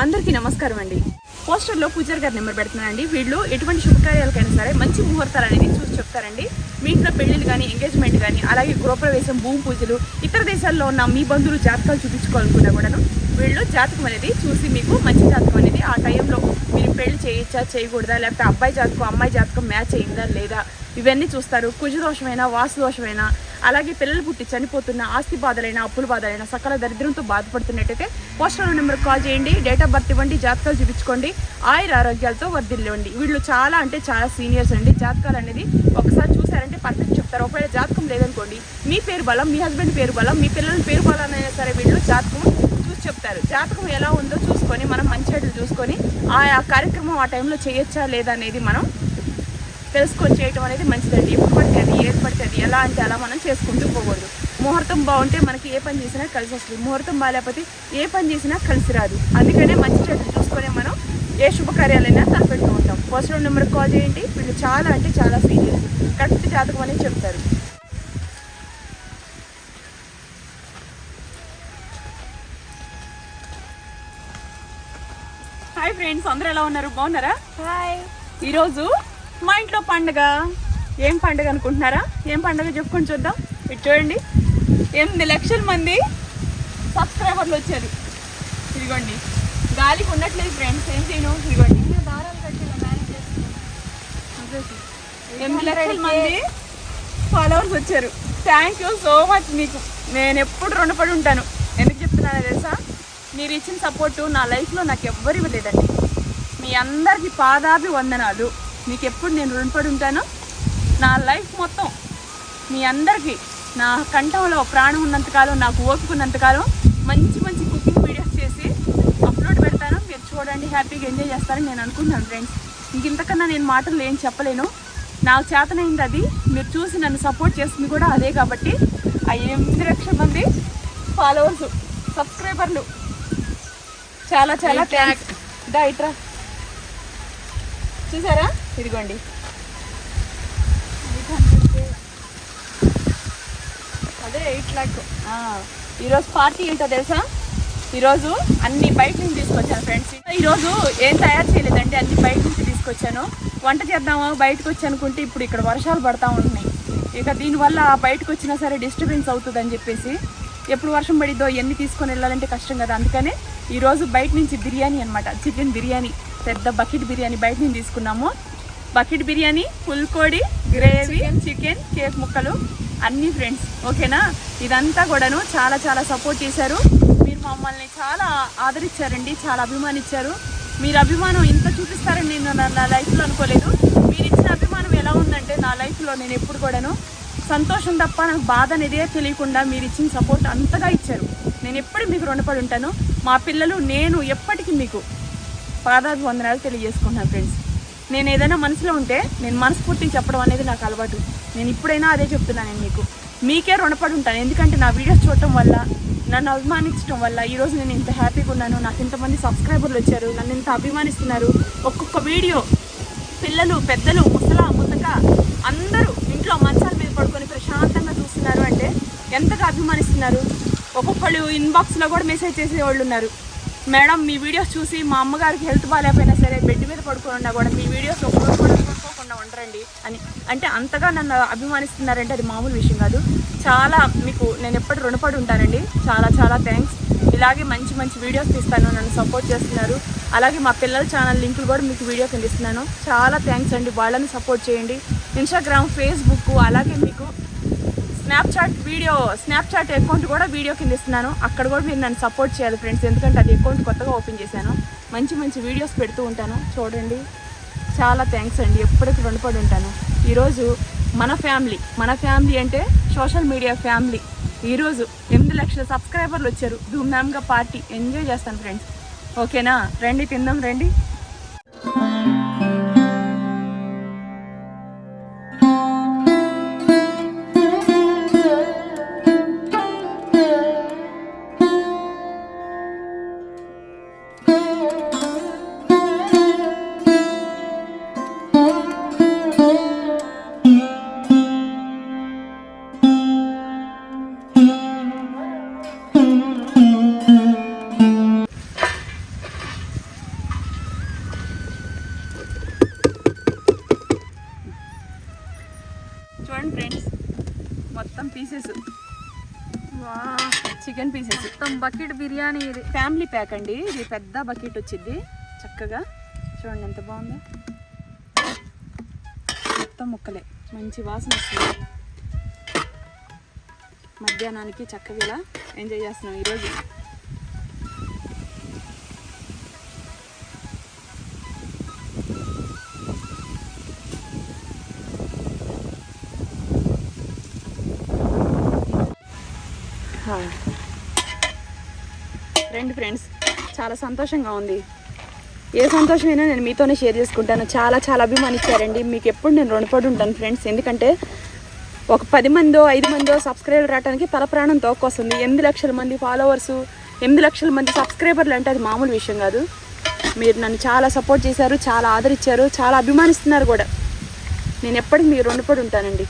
అందరికీ నమస్కారం అండి. పోస్టర్లో పూజారి గారి నెంబర్ పెడుతున్నానండి. వీళ్ళు ఎటువంటి శుభకార్యాలకైనా సరే మంచి ముహూర్తాలు అనేది చూసి చెప్తారండి. మీ ఇంట్లో పెళ్లిళ్ళు కానీ, ఎంగేజ్మెంట్ కానీ, అలాగే గృహప్రవేశం, భూమి పూజలు, ఇతర దేశాల్లో ఉన్న మీ బంధువులు జాతకాలు చూపించుకోవాలనుకున్నా కూడాను వీళ్ళు జాతకం అనేది చూసి మీకు మంచి జాతకం అనేది ఆ టైంలో మీరు పెళ్లి చేయొచ్చా చేయకూడదా, లేకపోతే అబ్బాయి జాతకం అమ్మాయి జాతకం మ్యాచ్ అయిందా లేదా ఇవన్నీ చూస్తారు. కుజదోషమైనా వాస్తు దోషమైనా, అలాగే పిల్లలు పుట్టి చనిపోతున్న ఆస్తి బాధలైనా, అప్పుల బాధలైనా, సకల దరిద్రంతో బాధపడుతున్నట్టయితే పోస్టర్ నెంబర్కి కాల్ చేయండి, డేట్ ఆఫ్ బర్త్ ఇవ్వండి, జాతకాలు చూపించుకోండి, ఆయుర ఆరోగ్యాలతో వర్ధిల్లండి. వీళ్ళు చాలా అంటే చాలా సీనియర్స్ అండి. జాతకాలు అనేది ఒకసారి చూసారంటే పర్ఫెక్ట్ చెప్తారు. ఒకవేళ జాతకం లేదనుకోండి, మీ పేరు బలం, మీ హస్బెండ్ పేరు బలం, మీ పిల్లల పేరు బలం అయినా సరే వీళ్ళు జాతకం చూసి చెప్తారు. జాతకం ఎలా ఉందో చూసుకొని మనం మంచి చెడులు చూసుకొని ఆ కార్యక్రమం ఆ టైంలో చేయొచ్చా లేదా అనేది మనం తెలుసుకొని చేయటం అనేది మంచిదండి. ఎప్పుడు పడితే అది, ఏది పడితే అది, ఎలా అంటే అలా మనం చేసుకుంటూ పోకూడదు. ముహూర్తం బాగుంటే మనకి ఏ పని చేసినా కలిసి వస్తుంది. ముహూర్తం బాగాలేకపోతే ఏ పని చేసినా కలిసి రాదు. అందుకనే మంచి చెడులు చూసుకొని మనం ఏ శుభకార్యాలైనా తలపెడుతూ ఉంటాం. పోస్టర్ నెంబర్కి కాల్ చేయండి. వీళ్ళు చాలా అంటే చాలా సీరియస్, కరెక్ట్ జాతకం అనేది చెప్తారు. హాయ్ ఫ్రెండ్స్, అందరూ ఎలా ఉన్నారు? బాగున్నారా? హాయ్. ఈరోజు మా ఇంట్లో పండుగ. ఏం పండుగ అనుకుంటున్నారా? ఏం పండుగ చెప్పుకొని చూద్దాం. ఇటు చూడండి, 8 లక్షల మంది సబ్స్క్రైబర్లు వచ్చారు. ఇదిగోండి, గాలికి ఉండట్లేదు ఫ్రెండ్స్, ఏం చేయను. ఇదిగోండి, 8 లక్షల మంది ఫాలోవర్స్ వచ్చారు. Thank you so much. మీకు నేను ఎప్పుడు రుణపడి ఉంటాను. ఎందుకు చెప్తున్నానో తెలుసా? మీరు ఇచ్చిన సపోర్టు నా లైఫ్లో నాకు ఎవ్వరు ఇవ్వలేదండి. మీ అందరికీ పాదాభివందనాలు. మీకు ఎప్పుడు నేను రుణపడి ఉంటాను. నా లైఫ్ మొత్తం మీ అందరికీ నా కంఠంలో ప్రాణం ఉన్నంతకాలం, నాకు ఓపిక ఉన్నంతకాలం మంచి మంచి కుకింగ్ వీడియోస్ చేసి అప్లోడ్ పెడతాను. మీరు చూడండి, హ్యాపీగా ఎంజాయ్ చేస్తారని నేను అనుకుంటున్నాను ఫ్రెండ్స్. ఇంతకన్నా నేను మాటలు ఏం చెప్పలేను. నాకు చేతనైంది అది. మీరు చూసి నన్ను సపోర్ట్ చేస్తుంది కూడా అదే. కాబట్టి ఆ 8 లక్షల మంది ఫాలోవర్స్, సబ్స్క్రైబర్లు చాలా చాలా థ్యాంక్స్. ఇట్రా చూసారా? ఇదిగోండి, అదే 8 లాక్. ఈరోజు పార్టీ ఏంటో తెలుసా? ఈరోజు అన్ని బయట నుంచి తీసుకొచ్చాను ఫ్రెండ్స్. ఈరోజు ఏం తయారు చేయలేదండి, అన్ని బయట నుంచి తీసుకొచ్చాను. వంట చేద్దామా బయటకు వచ్చి అనుకుంటే ఇప్పుడు ఇక్కడ వర్షాలు పడతా ఉంటున్నాయి. ఇక దీనివల్ల బయటకు వచ్చినా సరే డిస్టర్బెన్స్ అవుతుందని చెప్పేసి, ఎప్పుడు వర్షం పడిద్దో ఎన్ని తీసుకొని వెళ్ళాలంటే కష్టం కదా. అందుకనే ఈరోజు బయట నుంచి బిర్యానీ అనమాట, చికెన్ బిర్యానీ, పెద్ద బకెట్ బిర్యానీ బయట నుంచి తీసుకున్నాము. బకెట్ బిర్యానీ, పుల్కోడి, గ్రేవీ, చికెన్, కేక్ ముక్కలు అన్నీ ఫ్రెండ్స్. ఓకేనా? ఇదంతా కూడాను చాలా చాలా సపోర్ట్ చేశారు. మీరు మమ్మల్ని చాలా ఆదరించారండి, చాలా అభిమానించారు. మీరు అభిమానం ఇంత చూపిస్తారని నేను నా లైఫ్లో అనుకోలేదు. మీరు ఇచ్చిన అభిమానం ఎలా ఉందంటే నా లైఫ్లో నేను ఎప్పుడు కూడాను సంతోషం తప్ప నాకు బాధ అనేదే తెలియకుండా మీరు ఇచ్చిన సపోర్ట్ అంతగా ఇచ్చారు. నేను ఎప్పుడు మీకు రుణపడి ఉంటాను. మా పిల్లలు, నేను ఎప్పటికీ మీకు పాదాభివందనాలు తెలియజేసుకుంటున్నాను ఫ్రెండ్స్. నేను ఏదైనా మనసులో ఉంటే నేను మనస్ఫూర్తిగా చెప్పడం అనేది నాకు అలవాటు. నేను ఇప్పుడైనా అదే చెప్తున్నాను. నేను మీకే రుణపడి ఉంటాను. ఎందుకంటే నా వీడియోస్ చూడటం వల్ల, నన్ను అభిమానించడం వల్ల ఈరోజు నేను ఇంత హ్యాపీగా ఉన్నాను. నాకు ఇంతమంది సబ్స్క్రైబర్లు వచ్చారు, నన్ను ఇంత అభిమానిస్తున్నారు. ఒక్కొక్క వీడియో పిల్లలు, పెద్దలు, ముసలా ముతక అందరూ ఇంట్లో మంచాల మీద పడుకొని ప్రశాంతంగా చూస్తున్నారు అంటే ఎంతగా అభిమానిస్తున్నారు. ఒక్కొక్కళ్ళు ఇన్బాక్స్లో కూడా మెసేజ్ చేసేవాళ్ళు ఉన్నారు. మేడం, మీ వీడియోస్ చూసి మా అమ్మగారికి హెల్త్ బాగాలేకపోయినా సరే బెడ్ మీద పడుకొని ఉన్నా కూడా మీ వీడియోస్ ఒక్కరోజు కూడా చూసుకోకుండా ఉండరండి అని అంటే అంతగా నన్ను అభిమానిస్తున్నారంటే అది మామూలు విషయం కాదు. చాలా మీకు నేను ఎప్పటి రుణపడి ఉంటానండి. చాలా చాలా థ్యాంక్స్. ఇలాగే మంచి మంచి వీడియోస్ తీస్తాను, నన్ను సపోర్ట్ చేస్తున్నారు. అలాగే మా పిల్లల ఛానల్ లింకులు కూడా మీకు వీడియో కింద ఇస్తున్నాను. చాలా థ్యాంక్స్ అండి. వాళ్ళని సపోర్ట్ చేయండి. ఇన్స్టాగ్రామ్, ఫేస్బుక్, అలాగే మీకు స్నాప్చాట్ అకౌంట్ కూడా వీడియో కింద ఇస్తున్నాను. అక్కడ కూడా మీరు నన్ను సపోర్ట్ చేయాలి ఫ్రెండ్స్. ఎందుకంటే అది అకౌంట్ కొత్తగా ఓపెన్ చేశాను. మంచి మంచి వీడియోస్ పెడుతూ ఉంటాను, చూడండి. చాలా థ్యాంక్స్ అండి. ఎప్పటికీ రుణపడి ఉంటాను. ఈరోజు మన ఫ్యామిలీ అంటే సోషల్ మీడియా ఫ్యామిలీ. ఈరోజు 8 లక్షల సబ్స్క్రైబర్లు వచ్చారు. ధూమ్ధామ్గా పార్టీ ఎంజాయ్ చేస్తాను ఫ్రెండ్స్. ఓకేనా? రండి, తిందాం రండి. మొత్తం పీసెస్, చికెన్ పీసెస్, మొత్తం బకెట్ బిర్యానీ. ఇది ఫ్యామిలీ ప్యాక్ అండి. ఇది పెద్ద బకెట్ వచ్చింది చక్కగా. చూడండి ఎంత బాగుందో, మొత్తం ముక్కలే, మంచి వాసన వస్తుంది. మధ్యాహ్నానికి చక్కగా ఇలా ఎంజాయ్ చేస్తున్నాం ఈరోజు. రండి ఫ్రెండ్స్, చాలా సంతోషంగా ఉంది. ఏ సంతోషమైనా నేను మీతోనే షేర్ చేసుకుంటాను. చాలా చాలా అభిమానించారండి. మీకు ఎప్పుడు నేను రుణపడి ఉంటాను ఫ్రెండ్స్. ఎందుకంటే ఒక 10 మందో 5 మందో సబ్స్క్రైబర్ రావడానికి తల ప్రాణం తోక్కొస్తుంది. 8 లక్షల మంది ఫాలోవర్సు, 8 లక్షల మంది సబ్స్క్రైబర్లు అంటే అది మామూలు విషయం కాదు. మీరు నన్ను చాలా సపోర్ట్ చేశారు, చాలా ఆదరించారు, చాలా అభిమానిస్తున్నారు కూడా. నేను ఎప్పటికీ మీరు రుణపడి ఉంటానండి.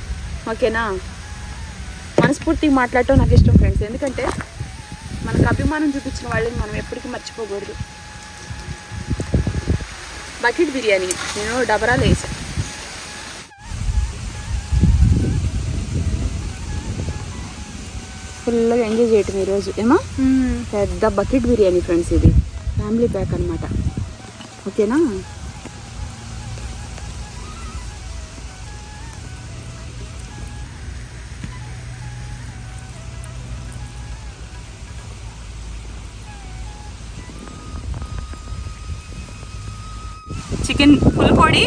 ఓకేనా? మనస్ఫూర్తిగా మాట్లాడటం నాకు ఇష్టం ఫ్రెండ్స్. ఎందుకంటే మనకు అభిమానం చూపించిన వాళ్ళని మనం ఎప్పటికీ మర్చిపోకూడదు. బకెట్ బిర్యానీ నేను డబరాలు వేసాను. ఫుల్గా ఎంజాయ్ చేయటం ఈరోజు. ఏమా పెద్ద బకెట్ బిర్యానీ ఫ్రెండ్స్, ఇది ఫ్యామిలీ ప్యాక్ అనమాట. ఓకేనా? చికెన్ ఫుల్ కోడి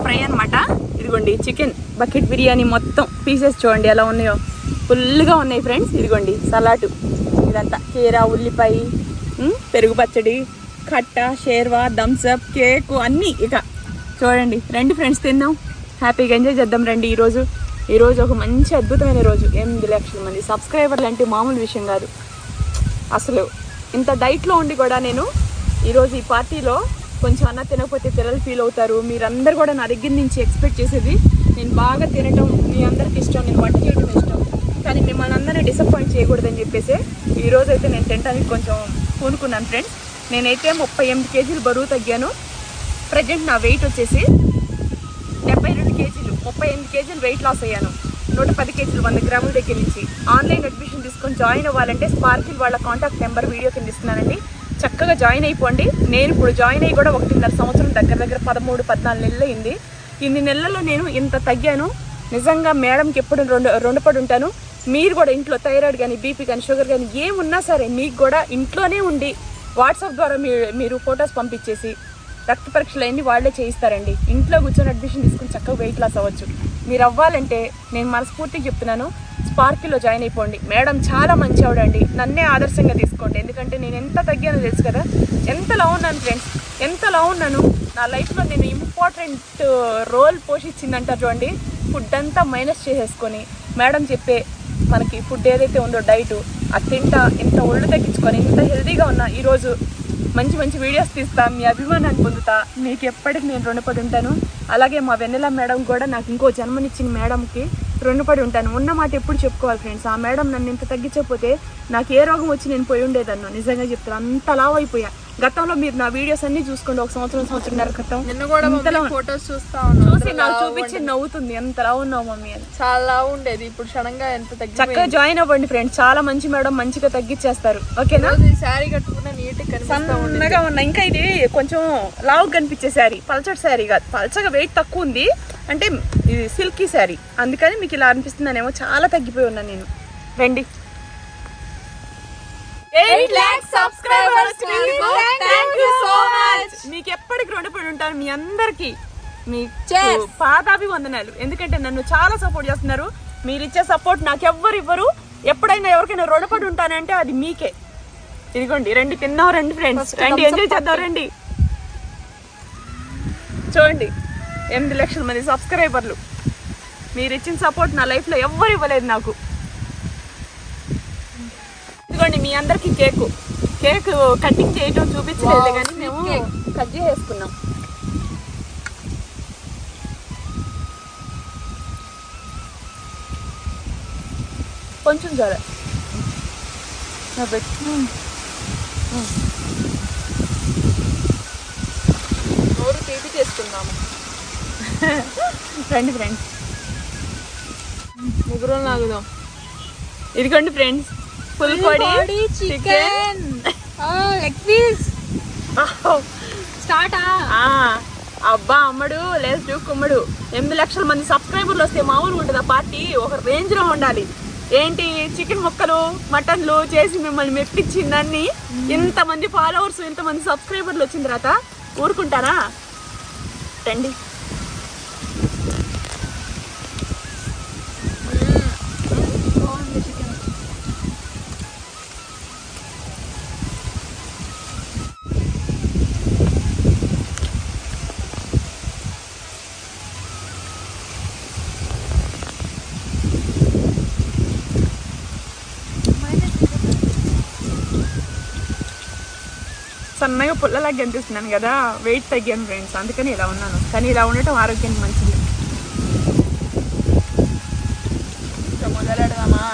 ఫ్రై అనమాట. ఇదిగోండి చికెన్ బకెట్ బిర్యానీ మొత్తం పీసెస్ చూడండి ఎలా ఉన్నాయో, ఫుల్గా ఉన్నాయి ఫ్రెండ్స్. ఇదిగోండి సలాటు, ఇదంతా కీరా, ఉల్లిపాయ, పెరుగు పచ్చడి, కట్ట, షేర్వా, థమ్స్అప్, కేకు అన్నీ. ఇక చూడండి, రండి ఫ్రెండ్స్ తిందాం, హ్యాపీగా ఎంజాయ్ చేద్దాం రండి. ఈరోజు ఒక మంచి అద్భుతమైన రోజు. 8 లక్షల మంది సబ్స్క్రైబర్లు అంటే మామూలు విషయం కాదు అసలు. ఇంత డైట్లో ఉండి కూడా నేను ఈరోజు ఈ పార్టీలో కొంచెం అన్న తినకపోతే పిల్లలు ఫీల్ అవుతారు. మీరందరూ కూడా నా దగ్గర నుంచి ఎక్స్పెక్ట్ చేసేది నేను బాగా తినటం, మీ అందరికి ఇష్టం, నేను వంట చేయడం ఇష్టం. కానీ మిమ్మల్ని అందరినీ డిసప్పాయింట్ చేయకూడదని చెప్పేసి ఈరోజు అయితే నేను తినడానికి కొంచెం పూనుకున్నాను ఫ్రెండ్స్. నేనైతే 38 కేజీలు బరువు తగ్గాను. ప్రజెంట్ నా వెయిట్ వచ్చేసి 72 కేజీలు. 38 కేజీలు వెయిట్ లాస్ అయ్యాను. 110 కేజీలు 100 గ్రాముల దగ్గర నుంచి. ఆన్లైన్ అడ్మిషన్ తీసుకొని జాయిన్ అవ్వాలంటే స్పార్కిల్ వాళ్ళ కాంటాక్ట్ నెంబర్ వీడియో కింద ఇస్తున్నానండి. చక్కగా జాయిన్ అయిపోండి. నేను ఇప్పుడు జాయిన్ అయ్యి కూడా 1.5 సంవత్సరం, దగ్గర 13-14 నెలలు అయింది. ఇన్ని నెలల్లో నేను ఇంత తగ్గాను. నిజంగా మేడంకి ఎప్పుడు రుణపడి ఉంటాను. మీరు కూడా ఇంట్లో థైరాయిడ్ కానీ, బీపీ కానీ, షుగర్ కానీ ఏమున్నా సరే మీకు కూడా ఇంట్లోనే ఉండి వాట్సాప్ ద్వారా మీరు ఫొటోస్ పంపించేసి రక్త పరీక్షలు అన్నీ వాళ్ళే చేయిస్తారండి. ఇంట్లో కూర్చొని అడ్మిషన్ తీసుకుని చక్కగా వెయిట్ లాస్ అవ్వచ్చు. మీరు అవ్వాలంటే నేను మనస్ఫూర్తిగా చెప్తున్నాను, స్పార్కిల్లో జాయిన్ అయిపోండి. మేడం చాలా మంచి ఆవిడండి, నన్నే ఆదర్శంగా తీసుకోండి. ఎందుకంటే నేను ఎంత తగ్గానో తెలుసు కదా, ఎంతలా ఉన్నాను ఫ్రెండ్స్, ఎంతలా ఉన్నాను. నా లైఫ్లో నేను ఇంపార్టెంట్ రోల్ పోషించిందంటారు చూడండి. ఫుడ్ అంతా మైనస్ చేసేసుకొని మేడం చెప్పే మనకి ఫుడ్ ఏదైతే ఉందో డైట్ అది తింటా, ఇంత ఒళ్ళు తగ్గించుకొని ఇంత హెల్తీగా ఉన్నా. ఈరోజు మంచి మంచి వీడియోస్ తీస్తా, మీ అభిమానాన్ని పొందుతా. మీకు ఎప్పటికి నేను రుణపడి ఉంటాను. అలాగే మా వెన్నెల మేడం కూడా నాకు ఇంకో జన్మనిచ్చిన మేడంకి రుణపడి ఉంటాను. ఉన్న మాట ఎప్పుడు చెప్పుకోవాలి ఫ్రెండ్స్. ఆ మేడం నన్ను ఇంత తగ్గించకపోతే నాకు ఏ రోగం వచ్చి నేను పోయి ఉండేదన్నా. నిజంగా చెప్తాను, అంత లావ్ అయిపోయా. గతంలో మీరు నా వీడియోస్ అన్ని చూసుకోండి, 1 సంవత్సరంన్నర క్రితం ఫోటోస్ చూసి నాకు చూపించి నవ్వుతుంది, ఎంత లావు ఉన్నావు మమ్మీ అని. చాలా లావు ఉండేది, ఇప్పుడు సడన్ గా ఎంత చక్కగా జాయిన్ అవ్వండి ఫ్రెండ్స్. చాలా మంచి మేడం, మంచిగా తగ్గించేస్తారు. ఓకేనా? శారీ కట్టుకున్న నీట్ సన్నగా ఉన్నా. ఇంకా ఇది కొంచెం లావు కనిపించే శారీ, పల్చటి శారీ కాదు, పల్చగా వెయిట్ తక్కువ ఉంది అంటే ఇది సిల్కీ శారీ, అందుకని మీకు ఇలా అనిపిస్తుందనేమో. చాలా తగ్గిపోయి ఉన్నాను నేను. రండి. 8 lakh subscribers. Thank you so much. మీకు ఎప్పటికి రుణపడి ఉంటాను మీ అందరికి. మీ పాదాభివందనాలు. ఎందుకంటే నన్ను చాలా సపోర్ట్ చేస్తున్నారు. మీరు ఇచ్చే సపోర్ట్ నాకు ఎవ్వరు ఇవ్వరు. ఎప్పుడైనా ఎవరికైనా రుణపడి ఉంటానంటే అది మీకే. ఇదిగోండి, రండి తిన్నాం, రండి ఫ్రెండ్స్, రండి ఎంజాయ్ చేద్దాం, రండి. చూడండి, 8 లక్షల మంది సబ్స్క్రైబర్లు. మీరు ఇచ్చిన సపోర్ట్ నా లైఫ్లో ఎవ్వరు ఇవ్వలేదు నాకు. ఇదిగోండి మీ అందరికి కేక్ కటింగ్ చేయటం చూపించలేదు, కానీ మేము కట్ చేసేసుకున్నాం. కొంచెం చాలా నోరు తీపి చేసుకుందాము. రండి ఫ్రెండ్స్. ముగ్గురు నాగుదాం. ఇదిగోండి friends, full body chicken leg piece start. అబ్బా అమ్మడు లేదు కుమ్మడు. 8 లక్షల మంది సబ్స్క్రైబర్లు వస్తే మామూలు ఉంటుంది ఆ పార్టీ, ఒక రేంజ్ లో ఉండాలి. ఏంటి చికెన్ ముక్కలు మటన్లు చేసి మిమ్మల్ని మెప్పించిందన్ని, ఇంతమంది ఫాలోవర్స్ ఇంతమంది సబ్స్క్రైబర్లు వచ్చిన తర్వాత ఊరుకుంటారా? రండి. సన్నగా పుల్లలాగా కనిపిస్తున్నాను కదా, వెయిట్ తగ్గాను ఫ్రెండ్స్, అందుకని ఇలా ఉన్నాను. కానీ ఇలా ఉండటం ఆరోగ్యానికి మంచిది. మొదలెడదామా?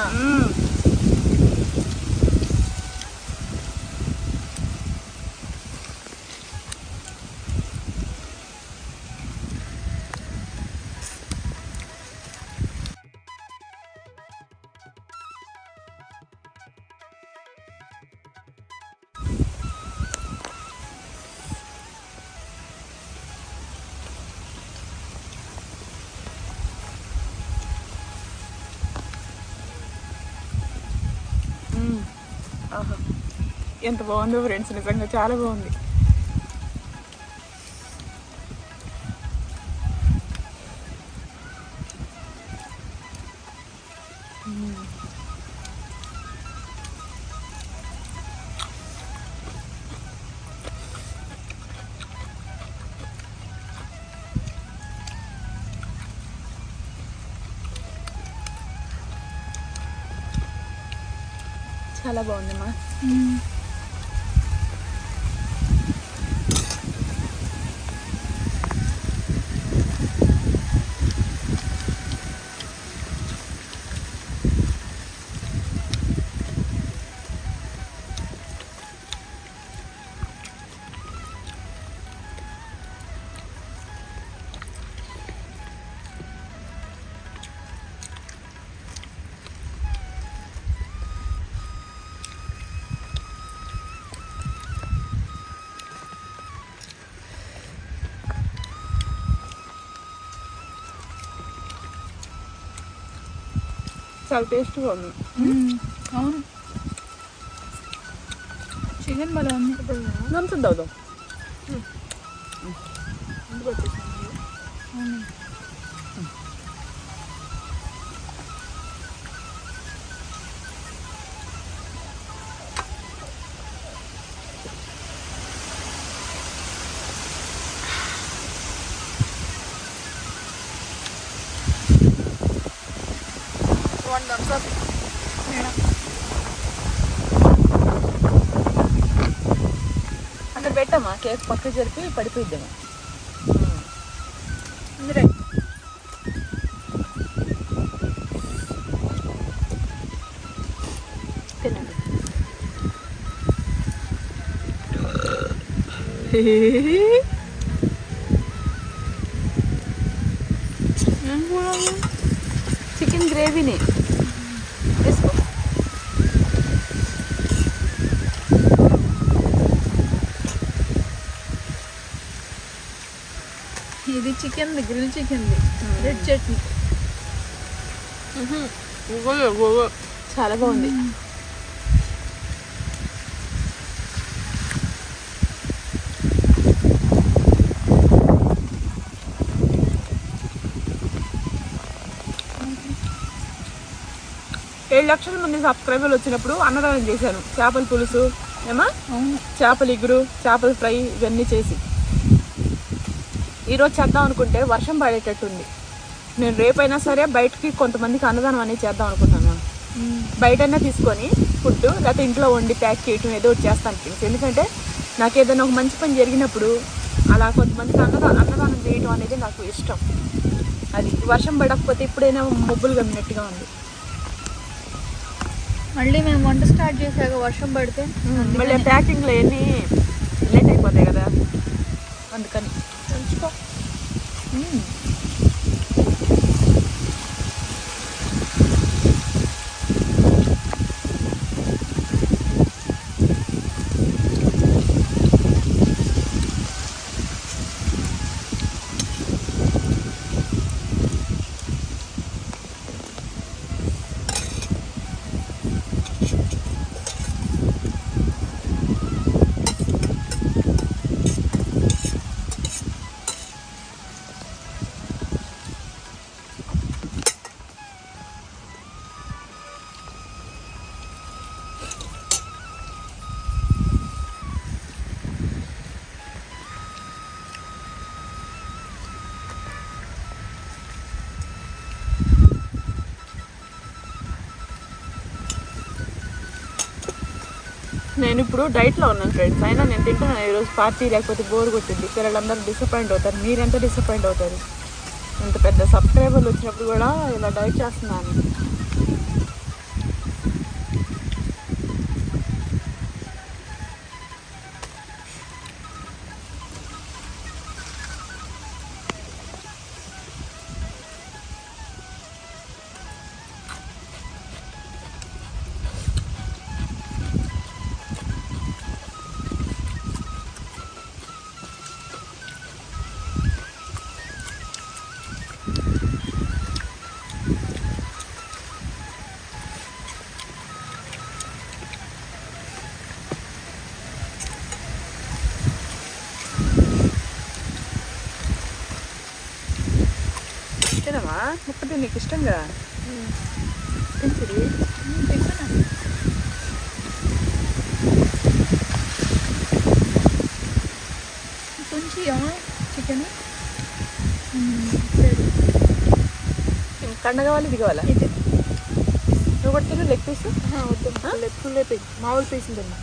ఎంత బాగుందో ఫ్రెండ్స్, నిజంగా చాలా బాగుంది. చాలా బాగుందమ్మా. చాలా టేస్ట్గా ఉంది. అవును, చికెన్ భలే ఉంది. నమ్ముతుంది అవుదాం. అక్కడ పెట్టమ్మా, కేక్ పక్క జరిపి పడిపోయిద్దామా. తినండి. చికెన్ గ్రేవీని వేసుకో. ఇది chicken, grill chicken, red chutney. చాలా బాగుంది. ఏడు లక్షల మంది సబ్స్క్రైబర్లు వచ్చినప్పుడు అన్నదానం చేశాను. చేపల పులుసు ఏమా, చేపల ఇగురు, చేపల ఫ్రై ఇవన్నీ చేసి ఈరోజు చేద్దాం అనుకుంటే వర్షం పడేటట్టుంది. నేను రేపైనా సరే బయటకి కొంతమందికి అన్నదానం అనేది చేద్దాం అనుకున్నాను. బయటైనా తీసుకొని ఫుడ్, లేకపోతే ఇంట్లో వండి ప్యాక్ చేయటం ఏదో ఒకటి చేస్తాను ఫ్రెండ్స్. ఎందుకంటే నాకు ఏదైనా ఒక మంచి పని జరిగినప్పుడు అలా కొంతమందికి అన్నదానం చేయటం అనేది నాకు ఇష్టం. అది వర్షం పడకపోతే ఇప్పుడైనా మబ్బులు గమ్మినట్టుగా ఉంది. మళ్ళీ మేము వంట స్టార్ట్ చేశాక వర్షం పడితే మళ్ళీ ప్యాకింగ్లో ఎన్ని లేట్ అయిపోతాయి కదా, అందుకని ఉంచుకో. నేను ఇప్పుడు డైట్లో ఉన్నాను ఫ్రెండ్స్, అయినా నేను తింటున్నాను. ఈరోజు పార్టీ లేకపోతే బోర్ కొట్టింది, పిల్లలందరూ డిసప్పాయింట్ అవుతారు. మీరెంత డిసప్పాయింట్ అవుతారు? ఇంత పెద్ద సబ్స్క్రైబర్లు వచ్చినప్పుడు కూడా ఇలా డైట్ చేస్తున్నాను. తినమా ముక్కది నీకు ఇష్టంగా తింటుంది. కొంచెం చికెన్ కండ కావాలి, ఇది కావాలా? ఇది నువ్వు కూడా తిను లెగ్ పీస్. వద్దు, ఫుల్ పీస్, మామూలు పీసులు తిన్నా.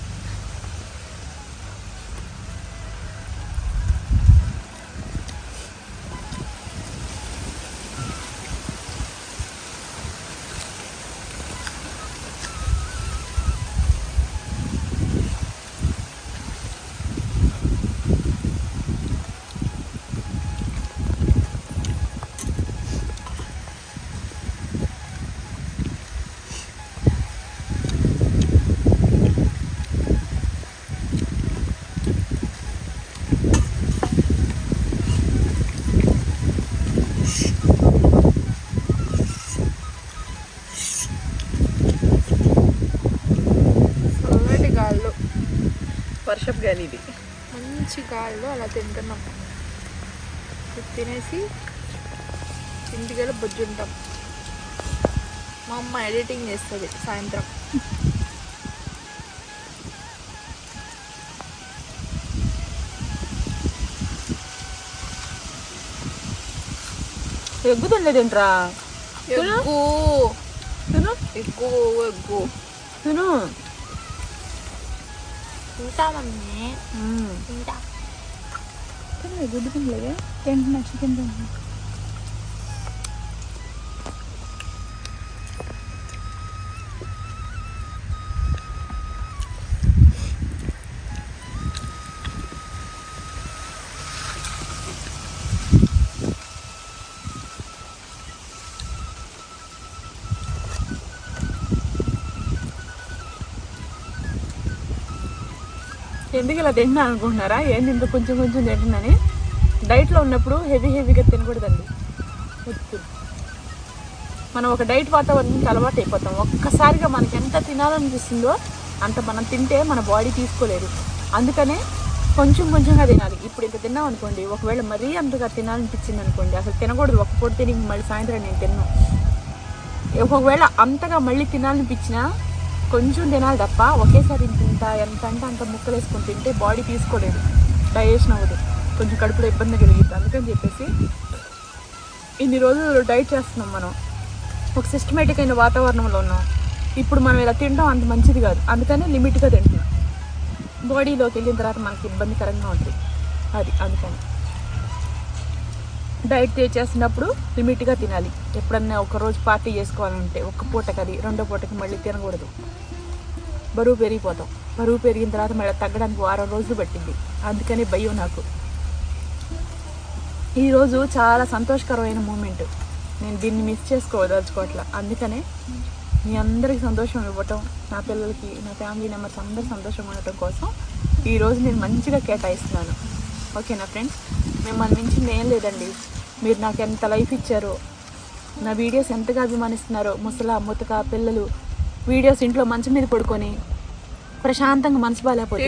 వర్షపు గాలి, ఇది మంచి గాలిలో అలా తింటున్నాం. తినేసి ఇంటికెళ్ళి బొజ్జుంటాం. మా అమ్మ ఎడిటింగ్ చేస్తుంది సాయంత్రం. ఎగ్గు తినలేదేంట్రా? ఎగ్గు తిను ఎగ్గు ఎగ్గు తిను. తింటా మమ్మీ, తింటా. గుడ్డు తినలేదే, తింటున్నా చికెన్ తింటున్నా. ఎందుకు ఇలా తింటున్నా అనుకుంటున్నారా? ఏంది ఇంత కొంచెం కొంచెం తింటున్నాని? డైట్లో ఉన్నప్పుడు హెవీగా తినకూడదండి. మనం ఒక డైట్ వాతావరణానికి అలవాటు అయిపోతాం. ఒక్కసారిగా మనకి ఎంత తినాలనిపిస్తుందో అంత మనం తింటే మన బాడీ తీసుకోలేదు. అందుకనే కొంచెం కొంచెంగా తినాలి. ఇప్పుడు ఇంత తిన్నాం అనుకోండి, ఒకవేళ మరీ అంతగా తినాలనిపించింది అనుకోండి, అసలు తినకూడదు. ఒక్క పూట తిని మళ్ళీ సాయంత్రం నేను తిన్నాను. ఒకవేళ అంతగా మళ్ళీ తినాలనిపించినా కొంచెం తినాలి తప్ప ఒకేసారి ఇంత ఎంత అంటే అంత ముక్కలు వేసుకొని తింటే బాడీ తీసుకోలేదు, డైజెషన్ అవ్వదు, కొంచెం కడుపులో ఇబ్బంది కలిగిద్ది. అందుకని చెప్పేసి ఇన్ని రోజులు డైట్ చేస్తున్నాం మనం, ఒక సిస్టమేటిక్ అయిన వాతావరణంలో ఉన్నాం. ఇప్పుడు మనం ఇలా తినడం అంత మంచిది కాదు. అందుకని లిమిట్గా తింటున్నాం. బాడీలోకి వెళ్ళిన తర్వాత మనకి ఇబ్బందికరంగా ఉంటుంది అది. అందుకని డైట్ చేసినప్పుడు లిమిట్గా తినాలి. ఎప్పుడన్నా ఒకరోజు పార్టీ చేసుకోవాలంటే ఒక్క పూటకి, అది రెండో పూటకి మళ్ళీ తినకూడదు. బరువు పెరిగిపోతాం. బరువు పెరిగిన తర్వాత మళ్ళీ తగ్గడానికి 6 రోజులు పట్టింది. అందుకని భయం నాకు. ఈరోజు చాలా సంతోషకరమైన మూమెంట్. నేను దీన్ని మిస్ చేసుకోదలుచుకోవట్లా. అందుకనే మీ అందరికి సంతోషం ఇవ్వటం, నా పిల్లలకి, నా ఫ్యామిలీ మెంబర్స్ అందరూ సంతోషం ఉండటం కోసం ఈరోజు నేను మంచిగా కేటాయిస్తున్నాను. ఓకేనా ఫ్రెండ్స్? మిమ్మల్ని మించింది ఏం లేదండి. మీరు నాకు ఎంత లైఫ్ ఇచ్చారో, నా వీడియోస్ ఎంతగా అభిమానిస్తున్నారో. ముసలా ముతక పిల్లలు వీడియోస్ ఇంట్లో మంచం మీద పడుకొని ప్రశాంతంగా మనసు బాగాలేకపోతే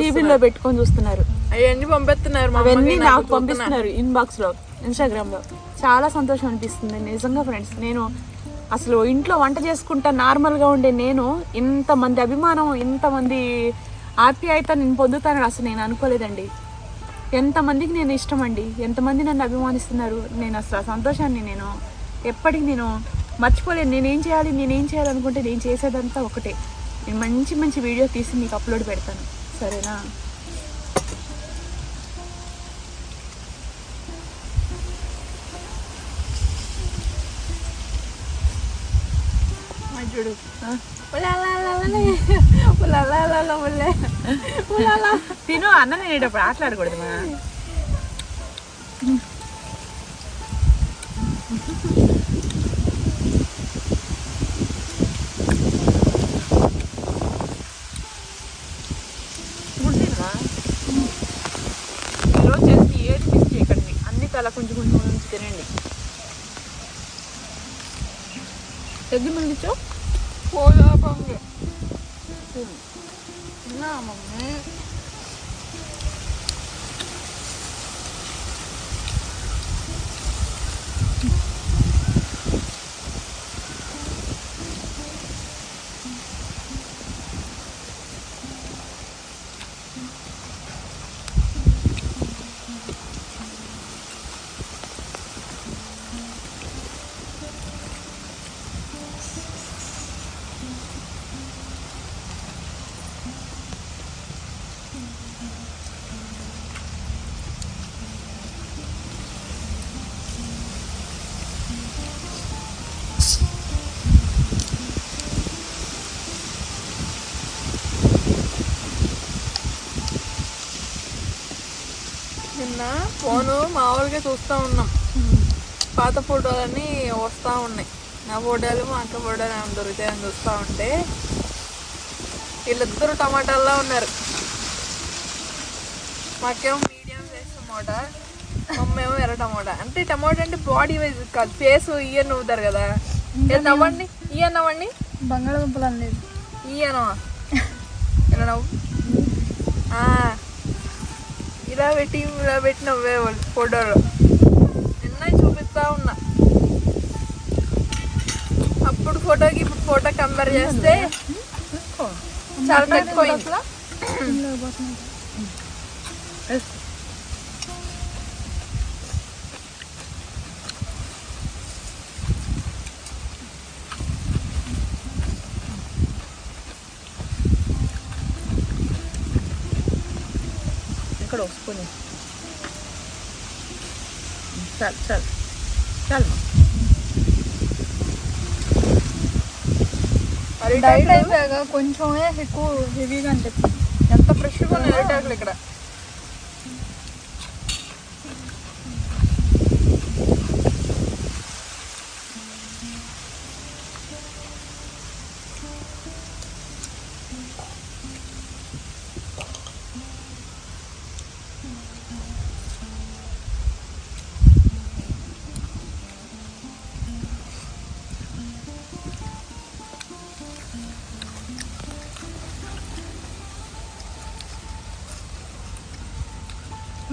టీవీలో పెట్టుకొని చూస్తున్నారు. అవన్నీ పంపిస్తున్నారు, అవన్నీ నాకు పంపిస్తున్నారు ఇన్బాక్స్లో, ఇన్స్టాగ్రామ్లో. చాలా సంతోషం అనిపిస్తుంది నిజంగా ఫ్రెండ్స్. నేను అసలు ఇంట్లో వంట చేసుకుంటా నార్మల్గా ఉండే నేను ఇంతమంది అభిమానం, ఇంతమంది ఆప్యాయత నేను పొందుతానని అసలు నేను అనుకోలేదండి. ఎంతమందికి నేను ఇష్టం అండి, ఎంతమంది నన్ను అభిమానిస్తున్నారు. నేను అసలు ఆ సంతోషాన్ని నేను ఎప్పటికి నేను మర్చిపోలేను. నేనేం చేయాలనుకుంటే నేను చేసేదంతా ఒకటే, నేను మంచి మంచి వీడియో తీసి మీకు అప్లోడ్ పెడతాను. సరేనా? చూడు తిను. అన్న నేనేటప్పుడు ఆటలాడకూడదు మా. ఈరోజు చేసి ఏది మిస్ చేయకండి, అన్ని తల కొంచెం తినండి. ఎగ్గు మిగిలిచో మమ్మీ నిన్న ఫోను మామూలుగా చూస్తూ ఉన్నాం, పాత ఫోటోలన్నీ వస్తూ ఉన్నాయి. నా ఫోటోలు మా అక్క ఫోటోలు ఏమైనా దొరుకుతాయని చూస్తూ ఉంటే వీళ్ళిద్దరు టమాటాల్లో ఉన్నారు. మాకేమో మీడియం సైజ్ టమోటా, మమ్మేమో ఎర్ర టమోటా. అంటే టమోటా అంటే బాడీ వైజ్ కాదు, ఫేస్ ఇయర్ నవ్వుతారు కదా. నవ్వండి, ఇయర్ నవ్వండి. బంగాళదుంపలు అనేది ఇయనో ఇలా నవ్వు. ఇలా పెట్టి నవ్వే వాళ్ళు ఫోటోలో. నిన్న చూపిస్తా ఉన్నా. అప్పుడు ఫోటోకి ఇప్పుడు ఫోటో కంపేర్ చేస్తే చాలా తక్కువైంది. ఇక్కడ వస్తుంది. చాలు చాలు చాలు. డైట్ అయిపోయాక కొంచెమే ఎక్కువ హెవీగా అనిపిస్తుంది. ఎంత ఫ్రెష్గా ఉన్నాయి అరిటాకులు ఇక్కడ.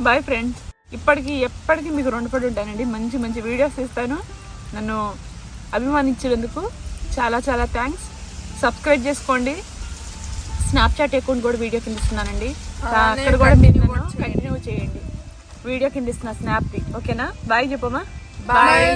Boy friends. ఎప్పటికీ మీకు రుణపడి ఉంటానండి. మంచి మంచి వీడియోస్ ఇస్తాను. నన్ను అభిమానించినందుకు చాలా చాలా థ్యాంక్స్. సబ్స్క్రైబ్ చేసుకోండి. స్నాప్చాట్ అకౌంట్ కూడా వీడియో కింద ఇస్తున్నానండి, అక్కడ కూడా మీరు కంటిన్యూ చేయండి. వీడియో కింద ఇస్తున్న స్నాప్ది. ఓకేనా? బాయ్ చెప్పమ్మా. బాయ్.